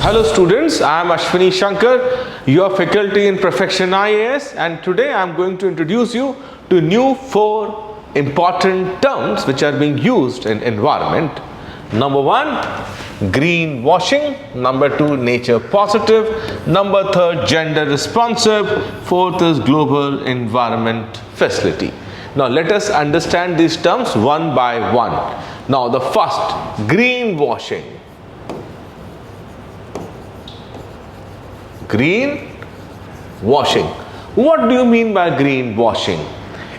Hello students, I am Ashwini Shankar, your faculty in Profession IAS, and today I am going to introduce you to new 4 important terms which are being used in environment. Number 1, green washing. Number 2, nature positive. Number 3, gender responsive. 4th is global environment facility. Now let us understand these terms one by one. Now the first, green washing. Green washing. What do you mean by green washing?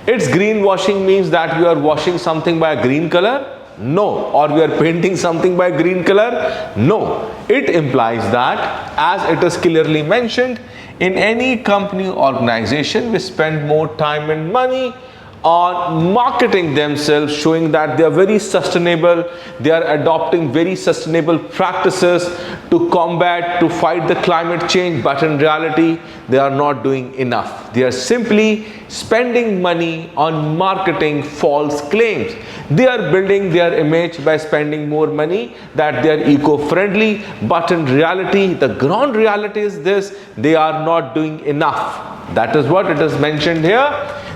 It's green washing means that you are washing something by a green color? No. Or we are painting something by green color? No. It implies that, as it is clearly mentioned, in any company or organization, we spend more time and money on marketing themselves, showing that they are very sustainable, they are adopting very sustainable practices to combat, to fight the climate change, but in reality they are not doing enough. They are simply spending money on marketing false claims. They are building their image by spending more money that they are eco-friendly, but in reality, the ground reality is this: they are not doing enough. That is what it is mentioned here.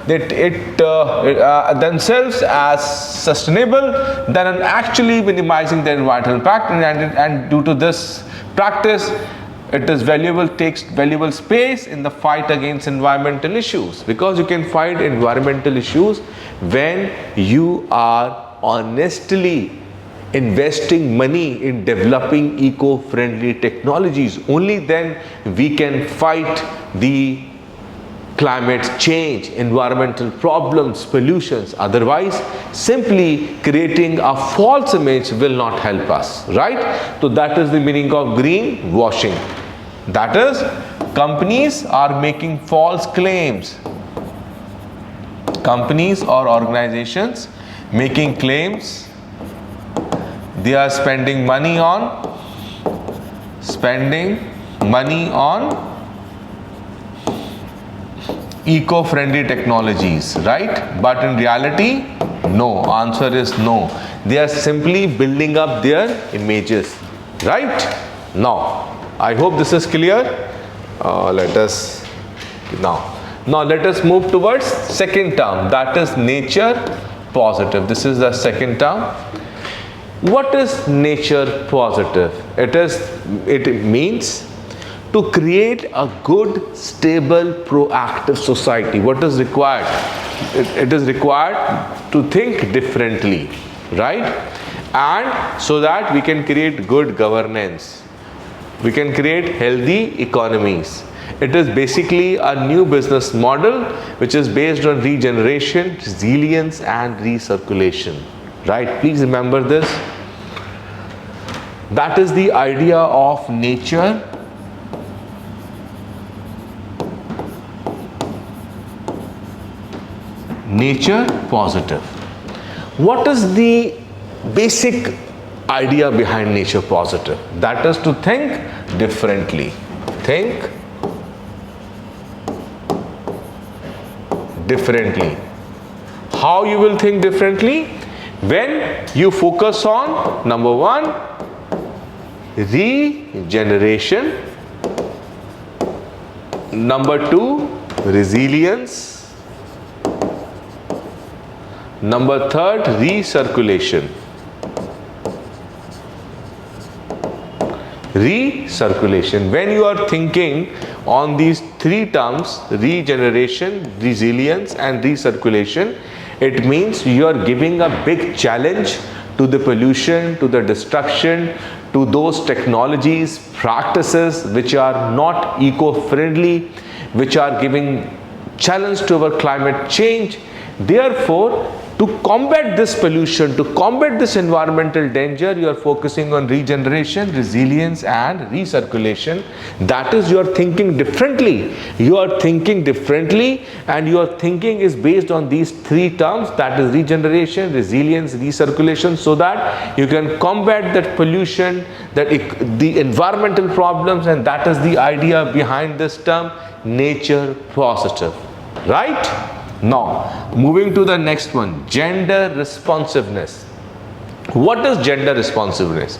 That themselves as sustainable, then are actually minimizing their environmental impact, and due to this practice, it is takes valuable space in the fight against environmental issues, because you can fight environmental issues when you are honestly investing money in developing eco-friendly technologies. Only then we can fight the climate change, environmental problems, pollutions. Otherwise, simply creating a false image will not help us, right? So that is the meaning of green washing. That is, companies are making false claims. Companies or organizations making claims. They are spending money on eco-friendly technologies, right? But in reality, no. Answer is no. They are simply building up their images, right? Now, I hope this is clear. Let us move towards second term, that is nature positive. This is the second term. What is nature positive? It means to create a good, stable, proactive society. What is required? It is required to think differently, right? And so that we can create good governance. We can create healthy economies. It is basically a new business model which is based on regeneration, resilience, and recirculation, right? Please remember this. That is the idea of nature positive. What is the basic idea behind nature positive? That is to think differently. Think differently. How you will think differently? When you focus on, number 1, regeneration. Number 2, resilience. Number 3, recirculation. Recirculation. When you are thinking on these 3 terms, regeneration, resilience, and recirculation, it means you are giving a big challenge to the pollution, to the destruction, to those technologies, practices which are not eco-friendly, which are giving challenge to our climate change. Therefore, to combat this pollution, to combat this environmental danger, you are focusing on regeneration, resilience, and recirculation. That is, you are thinking differently. You are thinking differently, and your thinking is based on these 3 terms, that is regeneration, resilience, recirculation, so that you can combat that pollution, the environmental problems, and that is the idea behind this term, nature positive, right? Now, moving to the next one, gender responsiveness. What is gender responsiveness?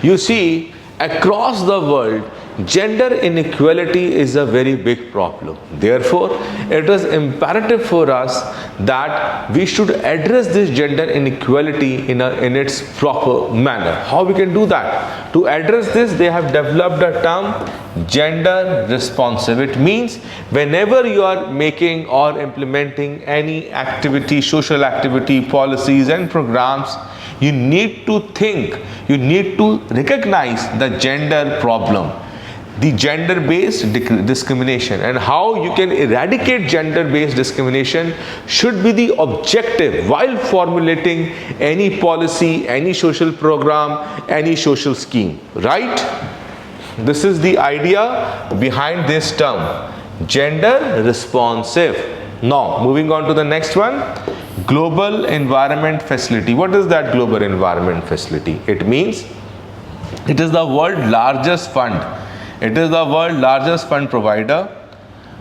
You see, across the world, gender inequality is a very big problem. Therefore, it is imperative for us that we should address this gender inequality in its proper manner. How we can do that? To address this, they have developed a term, gender responsive. It means whenever you are making or implementing any activity, social activity, policies and programs, you need to think, you need to recognize the gender problem, the gender-based discrimination, and how you can eradicate gender-based discrimination should be the objective while formulating any policy, any social program, any social scheme, right? This is the idea behind this term, gender responsive. Now, moving on to the next one, Global Environment Facility. What is that Global Environment Facility? It means it is the world's largest fund. It is the world's largest fund provider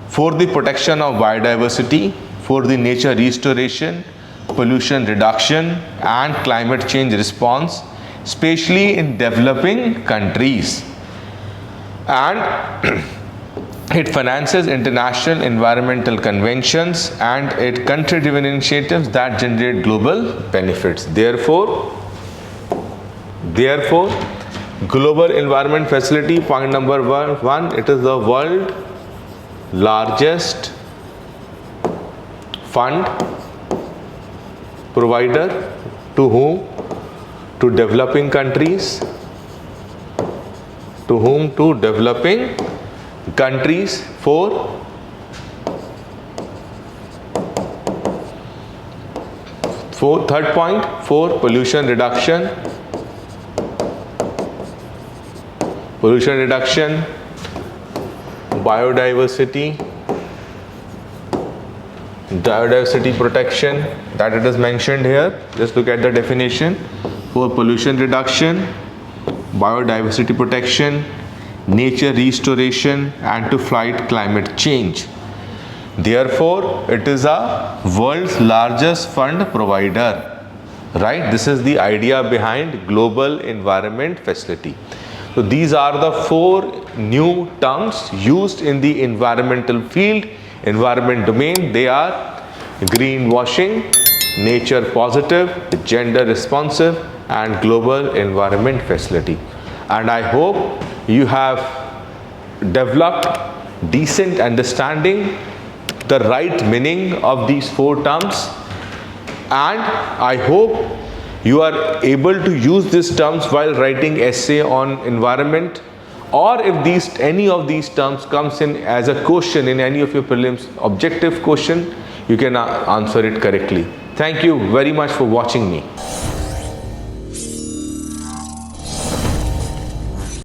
for the protection of biodiversity, for the nature restoration, pollution reduction and climate change response, especially in developing countries. And it finances international environmental conventions and it country-driven initiatives that generate global benefits. Therefore, Global Environment Facility, point number one, it is the world's largest fund provider to whom? To developing countries. To whom? To developing countries for third point, for pollution reduction, biodiversity protection, that it is mentioned here. Just look at the definition, for pollution reduction, biodiversity protection, nature restoration and to fight climate change. Therefore, it is a world's largest fund provider, right? This is the idea behind Global Environment Facility. So these are the 4 new terms used in the environmental field, environment domain. They are greenwashing, nature positive, gender responsive and Global Environment Facility. And I hope you have developed decent understanding, the right meaning of these 4 terms, and I hope you are able to use these terms while writing essay on environment, or if any of these terms comes in as a question in any of your prelims objective question, you can answer it correctly. Thank you very much for watching me.